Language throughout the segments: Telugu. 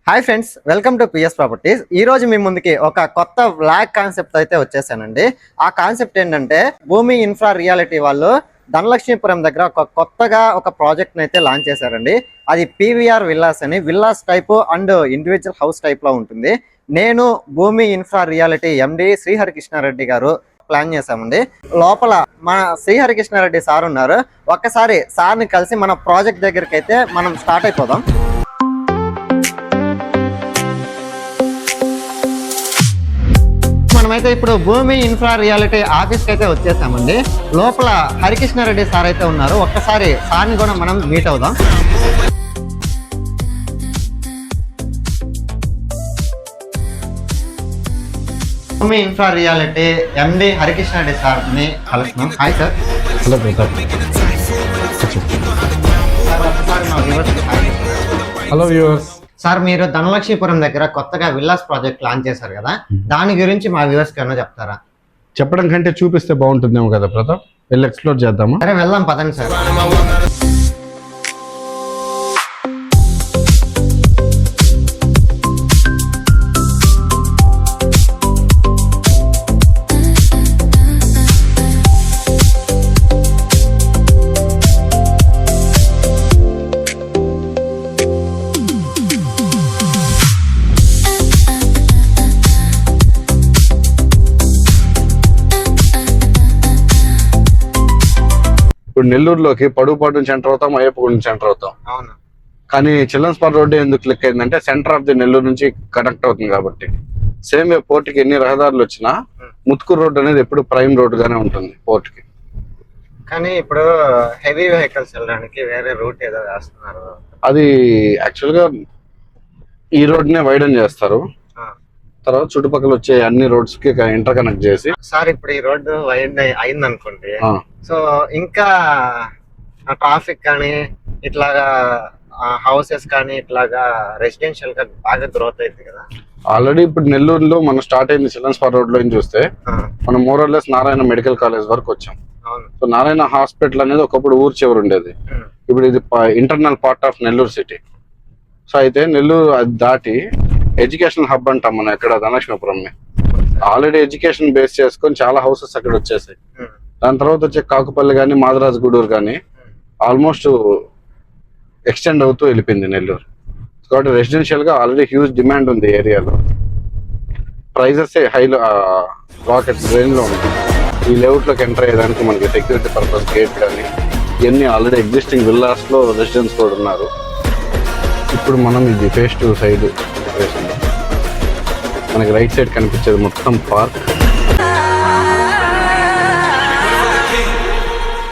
Hi friends, welcome to PS properties. ఈ రోజు మీ ముందుకి ఒక కొత్త బ్లాక్ కాన్సెప్ట్ అయితే వచ్చేసానండి. ఆ కాన్సెప్ట్ ఏంటంటే భూమి ఇన్ఫ్రా రియాలిటీ వాళ్ళు ధనలక్ష్మీపురం దగ్గర కొత్తగా ఒక ప్రాజెక్ట్ అయితే లాంచ్ చేశారండి. అది పీవీఆర్ విల్లాస్ అని, villas type and individual house type లో ఉంటుంది. నేను భూమి ఇన్ఫ్రా రియాలిటీ ఎండి శ్రీహరికృష్ణారెడ్డి గారు ప్లాన్ చేశామండి. లోపల మన శ్రీహరికృష్ణారెడ్డి సార్ ఉన్నారు. ఒక్కసారి సార్ని కలిసి మన ప్రాజెక్ట్ దగ్గరికి అయితే మనం స్టార్ట్ అయిపోదాం. మనమైతే ఇప్పుడు భూమి ఇన్ఫ్రా రియాలిటీ ఆఫీస్కి అయితే వచ్చేసామండి. లోపల హరికృష్ణారెడ్డి సార్ అయితే ఉన్నారు. ఒక్కసారి సార్ని కూడా మనం మీట్ అవుదాం. భూమి ఇన్ఫ్రా రియాలిటీ ఎండి హరికృష్ణారెడ్డి సార్ని కలుస్తున్నాం. Hi sir. Hello Pratap. Hello viewers. Sir, మీరు ధనలక్ష్మీపురం దగ్గర కొత్తగా విల్లాస్ ప్రాజెక్ట్ లాంచ్ చేశారు కదా, దాని గురించి మా వ్యూవర్స్ కి ఏమైనా చెప్తారా? చెప్పడం కంటే చూపిస్తే బాగుంటుందేమో కదా ప్రతాప్. వెళ్ళి ఎక్స్ప్లోర్ చేద్దామా? సరే, వెళ్దాం పదండి సార్. ఇప్పుడు నెల్లూరులోకి పడుగుపాటు నుంచి ఎంటర్ అవుతాం, అయ్యప్పగూడ నుంచి ఎంటర్ అవుతాం. అవును. కానీ చిల్డ్రన్స్ పార్క్ రోడ్డు ఎందుకు క్లిక్ అయిందంటే సెంటర్ ఆఫ్ ది నెల్లూరు నుంచి కనెక్ట్ అవుతుంది కాబట్టి. సేమ్ వే పోర్ట్కి ఎన్ని రహదారులు వచ్చినా ముత్కూరు రోడ్ అనేది ఎప్పుడు ప్రైమ్ రోడ్ గానే ఉంటుంది పోర్ట్కి. కానీ ఇప్పుడు హెవీ వెహికల్స్ వెళ్ళడానికి వేరే రూట్ ఏదో వేస్తున్నారు. అది యాక్చువల్ గా ఈ రోడ్ నే వైడన్ చేస్తారు. తర్వాత చుట్టుపక్కల వచ్చే అన్ని రోడ్స్ కి ఇంటర్ కనెక్ట్ చేసి. సార్, ఇప్పుడు ఈ రోడ్డు వైడ్ అయింది అనుకోండి, సో ఇంకా ట్రాఫిక్ కానీ ఇట్లాగా హౌసెస్ కానీ ఇట్లాగా రెసిడెన్షియల్ గా బాగా గ్రోత్ అయింది కదా. ఆల్రెడీ ఇప్పుడు నెల్లూరులో మనం స్టార్ట్ అయింది చిల్డ్రన్స్ పార్క్ రోడ్ లో చూస్తే మనం మోరల్లెస్ నారాయణ మెడికల్ కాలేజ్ వరకు వచ్చాం. సో నారాయణ హాస్పిటల్ అనేది ఒకప్పుడు ఊరు చివరి ఉండేది. ఇప్పుడు ఇది internal part of Nellore city. So అయితే నెల్లూరు అది దాటి ఎడ్యుకేషన్ హబ్ అంటాం మనం ఎక్కడ ధనలక్ష్మీపురం. ఆల్రెడీ ఎడ్యుకేషన్ బేస్ చేసుకొని చాలా హౌసెస్ అక్కడ వచ్చేసాయి. దాని తర్వాత వచ్చే కాకుపల్లి కానీ మాదరాజ్ గూడూరు కానీ ఆల్మోస్ట్ ఎక్స్టెండ్ అవుతూ వెళ్ళిపోయింది నెల్లూరు. కాబట్టి రెసిడెన్షియల్ గా ఆల్రెడీ హ్యూజ్ డిమాండ్ ఉంది ఏరియాలో. ప్రైజెస్ హైలో రాకెట్ రేంజ్ లో ఉంది. ఈ లేఅవుట్ లోకి ఎంటర్ అయ్యేదానికి మనకి సెక్యూరిటీ పర్పస్ గేట్ కానీ ఇవన్నీ ఆల్రెడీ ఎగ్జిస్టింగ్ విల్లాస్ లో రెసిడెన్స్ కూడా ఉన్నారు. ఇప్పుడు మనం ఇది ఫేస్ టు సైడ్ మనకి రైట్ సైడ్ కనిపించేది మొత్తం పార్క్.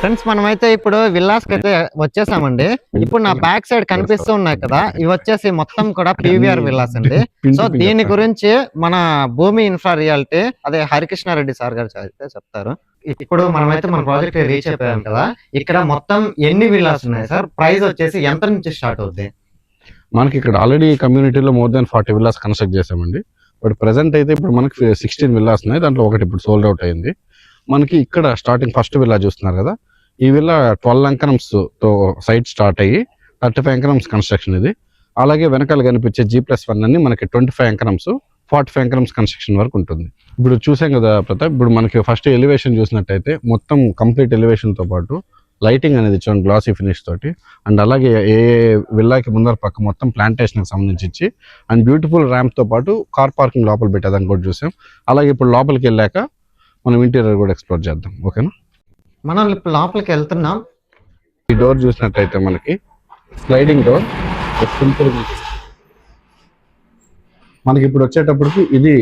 ఫ్రెండ్స్, మనమైతే ఇప్పుడు విల్లాస్ కి అయితే వచ్చేసామండి. ఇప్పుడు నా బ్యాక్ సైడ్ కనిపిస్తూ ఉన్నాయి కదా, ఇవి వచ్చేసి మొత్తం కూడా పీవీఆర్ విల్లాస్ అండి. సో దీని గురించి మన భూమి ఇన్ఫ్రా రియాలిటీ అదే హరికృష్ణారెడ్డి సార్ గారు అయితే చెప్తారు. ఇప్పుడు మనమైతే మన ప్రాజెక్ట్ రీచ్ అయిపోయాం కదా. ఇక్కడ మొత్తం ఎన్ని విల్లాస్ ఉన్నాయి సార్? ప్రైస్ వచ్చేసి ఎంత నుంచి స్టార్ట్ అవుతుంది? మనకి ఇక్కడ ఆల్రెడీ కమ్యూనిటీలో మోర్ దాన్ 40 విల్లాస్ కన్స్ట్రక్ట్ చేసామండి. బట్ ప్రెసెంట్ అయితే ఇప్పుడు మనకి 16 విల్లాస్ ఉన్నాయి. దాంట్లో ఒకటి ఇప్పుడు సోల్డ్ అవుట్ అయింది. మనకి ఇక్కడ స్టార్టింగ్ ఫస్ట్ విల్లా చూస్తున్నారు కదా, ఈ విల్లా 12 ఎకరమ్స్ తో సైట్ స్టార్ట్ అయ్యి 35 ఎకరమ్స్ కన్స్ట్రక్షన్ ఇది. అలాగే వెనకాల కనిపించే G+1 అన్ని మనకి 25 ఎకరమ్స్ 45 ఎకరమ్స్ కన్స్ట్రక్షన్ వరకు ఉంటుంది. ఇప్పుడు చూసాం కదా ప్రతాప్, ఇప్పుడు మనకి ఫస్ట్ ఎలివేషన్ చూసినట్టయితే మొత్తం కంప్లీట్ ఎలివేషన్ తో పాటు లైటింగ్ అనేది ఇచ్చాం గ్లాసీ ఫినిష్ తోటి. అండ్ అలాగే ఏ విల్లాకి ముందర పక్క మొత్తం ప్లాంటేషన్ కి సంబంధించి ఇచ్చి అండ్ బ్యూటిఫుల్ ర్యాంప్ తో పాటు కార్ పార్కింగ్ లోపల పెట్టేదాన్ని కూడా చూసాం. అలాగే ఇప్పుడు లోపలికి వెళ్ళాక మనం ఇంటీరియర్ కూడా ఎక్స్ప్లోర్ చేద్దాం. ఓకేనా? మనం ఇప్పుడు లోపలికి వెళ్తున్నాం. ఈ డోర్ చూసినట్టయితే మనకి స్లైడింగ్ డోర్ సింపుల్. మనకి ఇప్పుడు వచ్చేటప్పటికి ఇది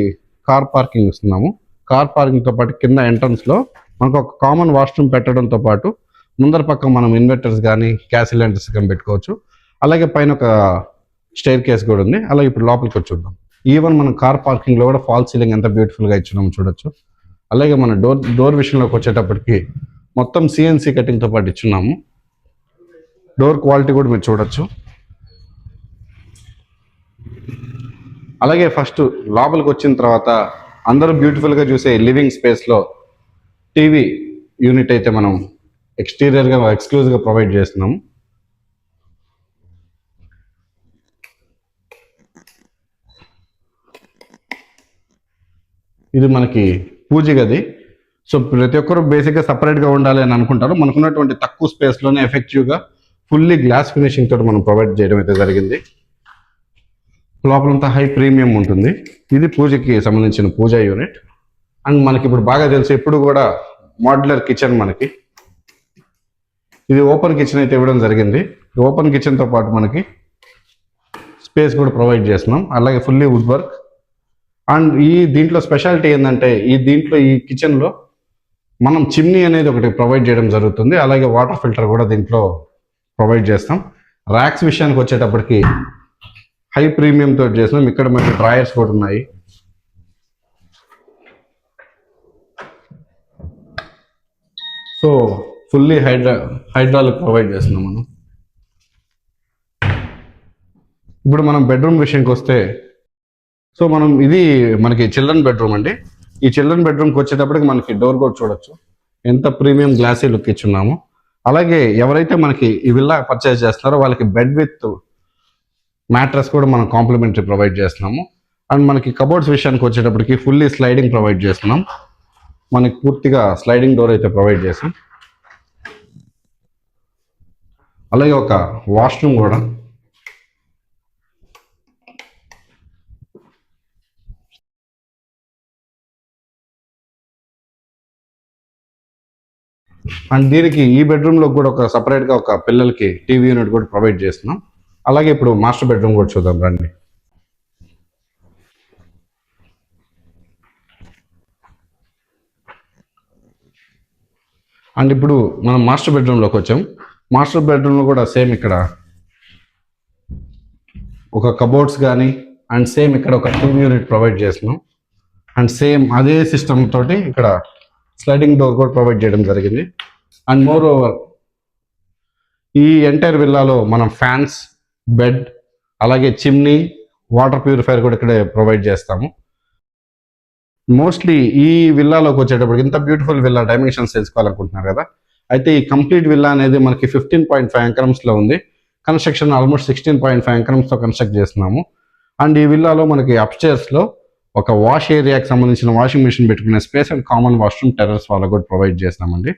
కార్ పార్కింగ్ ఇస్తున్నాము. కార్ పార్కింగ్ తో పాటు కింద ఎంట్రన్స్ లో మనకు ఒక కామన్ వాష్రూమ్ పెట్టడంతో పాటు ముందర పక్క మనం ఇన్వర్టర్స్ కానీ గ్యాస్ సిలిండర్స్ కానీ పెట్టుకోవచ్చు. అలాగే పైన ఒక స్టైర్ కేస్ కూడా ఉంది. అలాగే ఇప్పుడు లోపలికి వచ్చి చూద్దాం. ఈవెన్ మనం కార్ పార్కింగ్ లో కూడా ఫాల్ సీలింగ్ ఎంత బ్యూటిఫుల్ గా ఇచ్చినాము చూడొచ్చు. అలాగే మన డోర్ విషయంలోకి వచ్చేటప్పటికి మొత్తం CNC కటింగ్ తో పాటు ఇచ్చున్నాము. డోర్ క్వాలిటీ కూడా మీరు చూడొచ్చు. అలాగే ఫస్ట్ లోపలికి వచ్చిన తర్వాత అందరూ బ్యూటిఫుల్ గా చూసే లివింగ్ స్పేస్ లో టీవీ యూనిట్ అయితే మనం ఎక్స్టీరియర్ గా ఎక్స్క్లూజివ్ గా ప్రొవైడ్ చేస్తున్నాము. ఇది మనకి పూజ గది. సో ప్రతి ఒక్కరు బేసిక్గా సపరేట్గా ఉండాలి అని అనుకుంటారు. మనకున్నటువంటి తక్కువ స్పేస్లోనే ఎఫెక్టివ్గా ఫుల్లీ గ్లాస్ ఫినిషింగ్ తోటి మనం ప్రొవైడ్ చేయడం అయితే జరిగింది. లోపలంతా హై ప్రీమియం ఉంటుంది. ఇది పూజకి సంబంధించిన పూజా యూనిట్. అండ్ మనకి ఇప్పుడు బాగా తెలుసు ఎప్పుడు కూడా మాడ్యులర్ కిచెన్ మనకి ఇది ఓపెన్ కిచెన్ అయితే ఇవ్వడం జరిగింది. ఓపెన్ కిచెన్తో పాటు మనకి స్పేస్ కూడా ప్రొవైడ్ చేస్తున్నాం. అలాగే ఫుల్లీ వుడ్ వర్క్. అండ్ దీంట్లో స్పెషాలిటీ ఏంటంటే ఈ కిచెన్లో మనం చిమ్నీ అనేది ఒకటి ప్రొవైడ్ చేయడం జరుగుతుంది. అలాగే వాటర్ ఫిల్టర్ కూడా దీంట్లో ప్రొవైడ్ చేస్తాం. ర్యాక్స్ విషయానికి వచ్చేటప్పటికి హై ప్రీమియం తోటి చేస్తున్నాం. ఇక్కడ మనకి డ్రాయర్స్ కూడా ఉన్నాయి. సో ఫుల్లీ హైడ్రాలిక్ ప్రొవైడ్ చేస్తున్నాం మనం. ఇప్పుడు మనం బెడ్రూమ్ విషయానికి వస్తే, సో ఇది మనకి చిల్డ్రన్ బెడ్రూమ్ అండి. ఈ చిల్డ్రన్ బెడ్రూమ్కి వచ్చేటప్పటికి మనకి డోర్ కూడా చూడొచ్చు ఎంత ప్రీమియం గ్లాసీ లుక్ ఇచ్చున్నాము. అలాగే ఎవరైతే మనకి ఈ విల్లా పర్చేస్ చేస్తున్నారో వాళ్ళకి బెడ్ విత్ మ్యాట్రస్ కూడా మనం కాంప్లిమెంటరీ ప్రొవైడ్ చేస్తున్నాము. అండ్ మనకి కబోర్డ్స్ విషయానికి వచ్చేటప్పటికి ఫుల్లీ స్లైడింగ్ ప్రొవైడ్ చేస్తున్నాం. మనకి పూర్తిగా స్లైడింగ్ డోర్ అయితే ప్రొవైడ్ చేసాం. అలాగే ఒక వాష్రూమ్ కూడా. అండ్ దీనికి ఈ బెడ్రూమ్లో కూడా ఒక సపరేట్గా ఒక పిల్లలకి టీవీ యూనిట్ కూడా ప్రొవైడ్ చేస్తున్నాం. అలాగే ఇప్పుడు మాస్టర్ బెడ్రూమ్ కూడా చూద్దాం రండి. అండ్ ఇప్పుడు మనం మాస్టర్ బెడ్రూమ్లోకి వచ్చాం. మాస్టర్ బెడ్రూమ్లో కూడా సేమ్ ఇక్కడ ఒక కబోర్డ్స్ కానీ అండ్ సేమ్ ఇక్కడ ఒక టీవీ యూనిట్ ప్రొవైడ్ చేస్తున్నాం. అండ్ సేమ్ అదే సిస్టమ్ తోటి ఇక్కడ స్లైడింగ్ డోర్ కూడా ప్రొవైడ్ చేయడం జరిగింది. అండ్ మోర్ ఓవర్ ఈ ఎంటైర్ విల్లాలో మనం ఫ్యాన్స్, బెడ్, అలాగే చిమ్నీ, వాటర్ ప్యూరిఫైయర్ కూడా ఇక్కడే ప్రొవైడ్ చేస్తాము. మోస్ట్లీ ఈ విల్లాలోకి వచ్చేటప్పటికి ఇంత బ్యూటిఫుల్ విల్లా డైమెన్షన్స్ తెలుసుకోవాలనుకుంటున్నారు కదా, అయితే ఈ కంప్లీట్ విల్లా అనేది మనకి 15.5 ఎకరమ్స్లో ఉంది. కన్స్ట్రక్షన్ ఆల్మోస్ట్ 16.5 ఎకరమ్స్తో కన్స్ట్రక్ట్ చేస్తున్నాము. అండ్ ఈ విల్లాలో మనకి అప్స్టేర్స్లో ఒక వాష్ ఏరియాకి సంబంధించిన వాషింగ్ మిషన్ పెట్టుకునే space and common washroom terrace వాళ్ళకు కూడా ప్రొవైడ్ చేస్తామండి.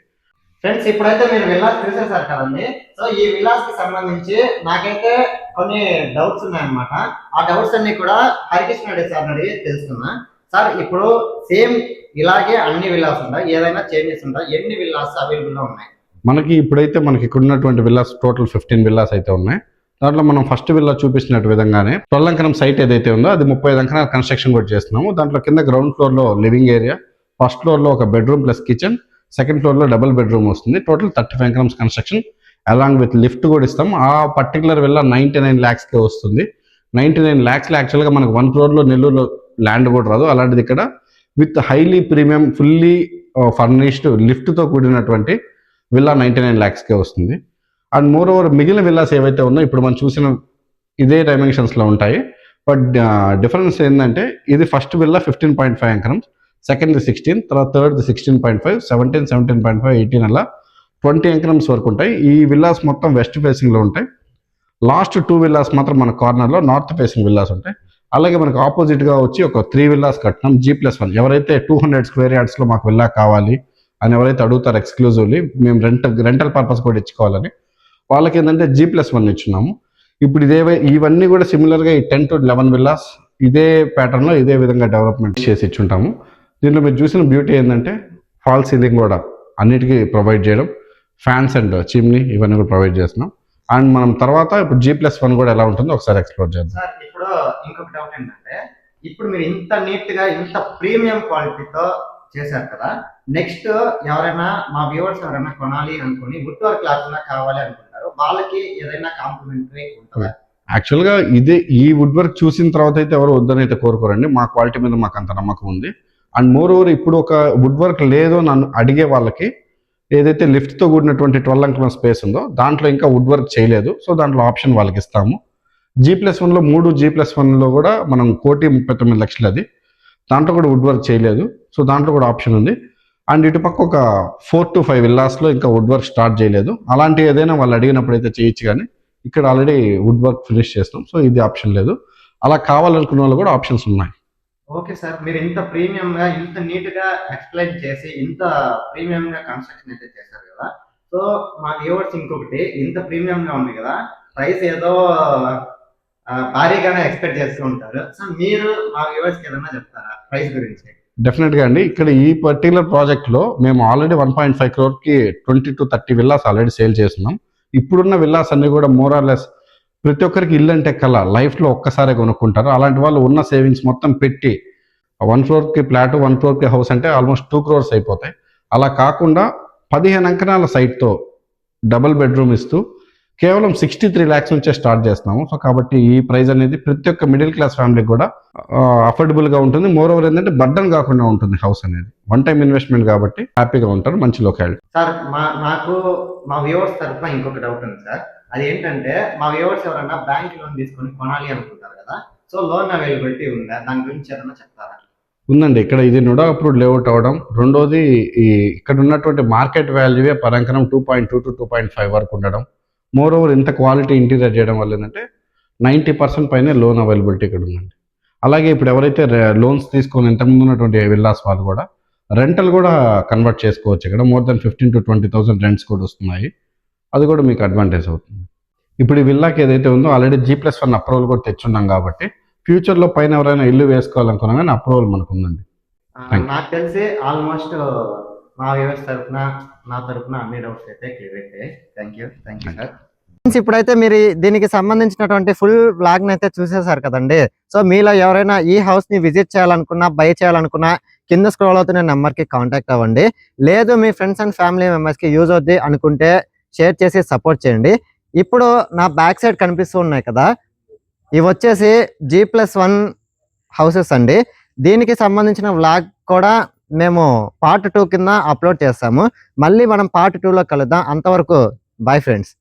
ఫ్రెండ్స్, ఇప్పుడైతే మీరు విల్లాస్ చూసేసారు కదండి. సో ఈ విల్లాస్ కి సంబంధించి నాకైతే కొన్ని డౌట్స్ ఉన్నాయన్నమాట. ఆ డౌట్స్ అన్ని కూడా హరికృష్ణ రెడ్డి సార్ అడిగి తెలుసుకున్నా. సార్, ఇప్పుడు సేమ్ ఇలాగే అన్ని విల్లాస్ ఉంటాయి, ఏదైనా చేంజెస్ ఉంటాయి? ఎన్ని విల్లాస్ అవైలబుల్ గా ఉన్నాయి మనకి? ఇప్పుడైతే మనకి ఇక్కడ ఉన్నటువంటి విల్లాస్ టోటల్ 15 విల్లాస్ అయితే ఉన్నాయి. దాంట్లో మనం ఫస్ట్ విల్లా చూపించినట్టు విధంగానే 12 ఎకరం సైట్ ఏదైతే ఉందో అది 35 ఎకరాల కన్స్ట్రక్షన్ కూడా చేస్తున్నాము. దాంట్లో కింద గ్రౌండ్ ఫ్లోర్ లో లివింగ్ ఏరియా, ఫస్ట్ ఫ్లోర్ లో ఒక bedroom plus kitchen, second floor లో డబుల్ బెడ్రూమ్ వస్తుంది. Total 35 acres construction along with lift కూడా ఇస్తాం. ఆ పర్టికులర్ విల్లా 99 lakhsకే వస్తుంది. 99 lakhs యాక్చువల్గా మనకు 1 crore లో నెల్లూరులో ల్యాండ్ కూడా రాదు. అలాంటిది ఇక్కడ with highly premium fully furnished లిఫ్ట్తో కూడినటువంటి విల్లా 99 lakhsకే వస్తుంది. అండ్ మోర్ ఓవర్ మిగిలిన విల్లాస్ ఏవైతే ఉన్నాయో ఇప్పుడు మనం చూసిన ఇదే డైమెన్షన్స్లో ఉంటాయి. బట్ డిఫరెన్స్ ఏంటంటే ఇది ఫస్ట్ విల్లా 15.5 ఎకరమ్స్, సెకండ్ 16, తర్వాత థర్డ్ 16.5, 17, 17.5, 18 అలా 20 ఎకరమ్స్ వరకు ఉంటాయి. ఈ విల్లాస్ మొత్తం వెస్ట్ ఫేసింగ్లో ఉంటాయి. లాస్ట్ 2 విల్లాస్ మాత్రం మన కార్నర్లో నార్త్ ఫేసింగ్ విల్లాస్ ఉంటాయి. అలాగే మనకు ఆపోజిట్గా వచ్చి ఒక 3 విల్లాస్ కట్టినాం G+1. ఎవరైతే 200 square yardsలో మాకు విల్లా కావాలి అని ఎవరైతే అడుగుతారో ఎక్స్క్లూజివ్లీ, మేము రెంటల్ పర్పస్ కూడా ఇచ్చుకోవాలని, వాళ్ళకి ఏంటంటే G+1 ఇచ్చున్నాము. ఇప్పుడు ఇవన్నీ కూడా సిమిలర్గా ఈ 10 to 11 విల్లాస్ ఇదే ప్యాటర్న్లో ఇదే విధంగా డెవలప్మెంట్ చేసి ఇచ్చుంటాము. దీంట్లో మీరు చూసిన బ్యూటీ ఏంటంటే ఫాల్ సీలింగ్ కూడా అన్నిటికీ ప్రొవైడ్ చేయడం, ఫ్యాన్స్ అండ్ చిమ్నీ ఇవన్నీ కూడా ప్రొవైడ్ చేస్తున్నాం. అండ్ మనం తర్వాత ఇప్పుడు G+1 కూడా ఎలా ఉంటుందో ఒకసారి ఎక్స్ప్లోర్ చేద్దాం. సార్, ఇప్పుడు ఇంకొక డౌట్ ఏంటంటే, ఇప్పుడు మీరు ఇంత నీట్ గా ఇంత ప్రీమియం క్వాలిటీతో చేశారు కదా, నెక్స్ట్ ఎవరైనా మా వ్యూవర్స్ ఎవరైనా కొనాలి అనుకుని వుడ్ వర్క్ లేకుండా కావాలి అనుకుంటారు, వాళ్ళకి ఏదైనా కాంప్లిమెంటరీ ఉంటుందా? యాక్చువల్గా ఈ వుడ్ వర్క్ చూసిన తర్వాత అయితే ఎవరు వద్దని అయితే కోరుకోరండి. మా క్వాలిటీ మీద మాకు అంత నమ్మకం ఉంది. అండ్ మోర్ ఓవర్ ఇప్పుడు ఒక వుడ్ వర్క్ లేదు నన్ను అడిగే వాళ్ళకి ఏదైతే లిఫ్ట్తో కూడినటువంటి 12 ఎకరం స్పేస్ ఉందో దాంట్లో ఇంకా వుడ్ వర్క్ చేయలేదు, సో దాంట్లో ఆప్షన్ వాళ్ళకి ఇస్తాము. G+1లో 3 G+1లో కూడా మనం 1,39 లక్షలు, అది దాంట్లో కూడా వుడ్ వర్క్ చేయలేదు, సో దాంట్లో కూడా ఆప్షన్ ఉంది. అండ్ ఇటుపక్క ఒక 4 to 5 విల్లాస్లో ఇంకా వుడ్ వర్క్ స్టార్ట్ చేయలేదు. అలాంటి ఏదైనా వాళ్ళు అడిగినప్పుడు అయితే చేయొచ్చు, కానీ ఇక్కడ ఆల్రెడీ వుడ్ వర్క్ ఫినిష్ చేస్తాం, సో ఇది ఆప్షన్ లేదు. అలా కావాలనుకున్న వాళ్ళు కూడా ఆప్షన్స్ ఉన్నాయి. ఓకే సార్, మీరు ఇంత ప్రీమియం గా ఇంత నీట్ గా ఎక్స్ప్లెయిన్ చేసి ఇంత ప్రీమియం గా కన్స్ట్రక్షన్ అయితే చేశారు కదా. సో మా వ్యూవర్స్ ఇంకొకటి, ఇంత ప్రీమియం గా ఉంది కదా, ప్రైస్ ఏదో భారీగానే ఎక్స్పెక్ట్ చేస్తూ ఉంటారు. సో మీరు మా వ్యూవర్స్ కి ఏదైనా చెప్తారా ప్రైస్ గురించి? డెఫినెట్ గా అండి, ఇక్కడ ఈ పర్టికులర్ ప్రాజెక్ట్ లో మేము ఆల్రెడీ 1.5 crore కి 20 to 30 విల్లాస్ ఆల్రెడీ సేల్ చేస్తున్నాం. ఇప్పుడున్న విల్లాస్ అన్ని కూడా మోరార్లెస్ ప్రతి ఒక్కరికి ఇల్లు అంటే కల లైఫ్ లో ఒక్కసారే కొనుక్కుంటారు. అలాంటి వాళ్ళు ఉన్న సేవింగ్స్ మొత్తం పెట్టి 1 crore కి ఫ్లాట్ 1 crore కి హౌస్ అంటే ఆల్మోస్ట్ 2 crores అయిపోతాయి. అలా కాకుండా 15 అంకణాల సైట్ తో డబుల్ బెడ్రూమ్ ఇస్తూ కేవలం 63 lakhs నుంచే స్టార్ట్ చేస్తున్నాము. సో కాబట్టి ఈ ప్రైస్ అనేది ప్రతి ఒక్క మిడిల్ క్లాస్ ఫ్యామిలీకి కూడా అఫోర్డబుల్ గా ఉంటుంది. మోర్ ఓవర్ ఏంటంటే బర్డన్ కాకుండా ఉంటుంది. హౌస్ అనేది వన్ టైం ఇన్వెస్ట్మెంట్ కాబట్టి హ్యాపీగా ఉంటారు. మంచి లొకాలిటీ. సార్ నాకు మా వ్యూవర్స్ తరఫున ఇంకొక డౌట్ ఉంది సార్. అది ఏంటంటే మా వ్యూవర్స్ ఎవరైనా బ్యాంక్ లోన్ తీసుకొని కొనాలి అనుకుంటారు కదా, సో లోన్ అవైలబిలిటీ ఉందా, దాని గురించి ఏదైనా చెప్తారా? ఉందండి. ఇక్కడ ఇది నుడా అప్రూవ్డ్ లేఅవుట్ అవడం, రెండోది ఈ ఇక్కడ ఉన్నటువంటి మార్కెట్ వాల్యూవే పరంకరం 2.2 to 2.5 వరకు ఉండడం, మోర్ ఓవర్ ఇంత క్వాలిటీ ఇంటీరియర్ చేయడం వల్ల ఏంటంటే 90% పైనే లోన్ అవైలబిలిటీ ఇక్కడ ఉందండి. అలాగే ఇప్పుడు ఎవరైతే లోన్స్ తీసుకొని ఇంతకుముందు ఉన్నటువంటి విల్లాస్ వాళ్ళు కూడా రెంటల్ కూడా కన్వర్ట్ చేసుకోవచ్చు. ఇక్కడ మోర్ దెన్ 15 to 20,000 రెంట్స్ కూడా వస్తున్నాయి. అది కూడా మీకు అడ్వాంటేజ్ అవుతుంది. ఇప్పుడు ఈ విల్లాకి ఏదైతే ఉందో ఆల్రెడీ G+1 అప్రూవల్ కూడా తెచ్చున్నాం కాబట్టి ఫ్యూచర్లో పైన ఎవరైనా ఇల్లు వేసుకోవాలనుకున్నా కానీ అప్రూవల్ మనకు ఉందండి. నాకు తెలిసి ఆల్మోస్ట్ మా వ్యూవర్స్ తరఫున నా తరఫున అన్ని డౌట్స్ అయితే క్లియర్ అయితే. Thank you sir. ఇప్పుడైతే మీరు దీనికి సంబంధించినటువంటి ఫుల్ వ్లాగ్ అయితే చూసేసారు కదండి. సో మీలో ఎవరైనా ఈ హౌస్ ని విజిట్ చేయాలనుకున్నా, బై చేయాలనుకున్నా కింద స్క్రోల్ అవుతున్న నెంబర్ కి కాంటాక్ట్ అవ్వండి. లేదు మీ ఫ్రెండ్స్ అండ్ ఫ్యామిలీ మెంబర్స్ కి యూజ్ అవుద్ది అనుకుంటే షేర్ చేసి సపోర్ట్ చేయండి. ఇప్పుడు నా బ్యాక్ సైడ్ కనిపిస్తూ ఉన్నాయి కదా, ఇవి వచ్చేసి G+1 హౌసెస్ అండి. దీనికి సంబంధించిన వ్లాగ్ కూడా మేము పార్ట్ 2 కింద అప్లోడ్ చేస్తాము. మళ్ళీ మనం పార్ట్ 2లో కలుద్దాం. అంతవరకు బాయ్ ఫ్రెండ్స్.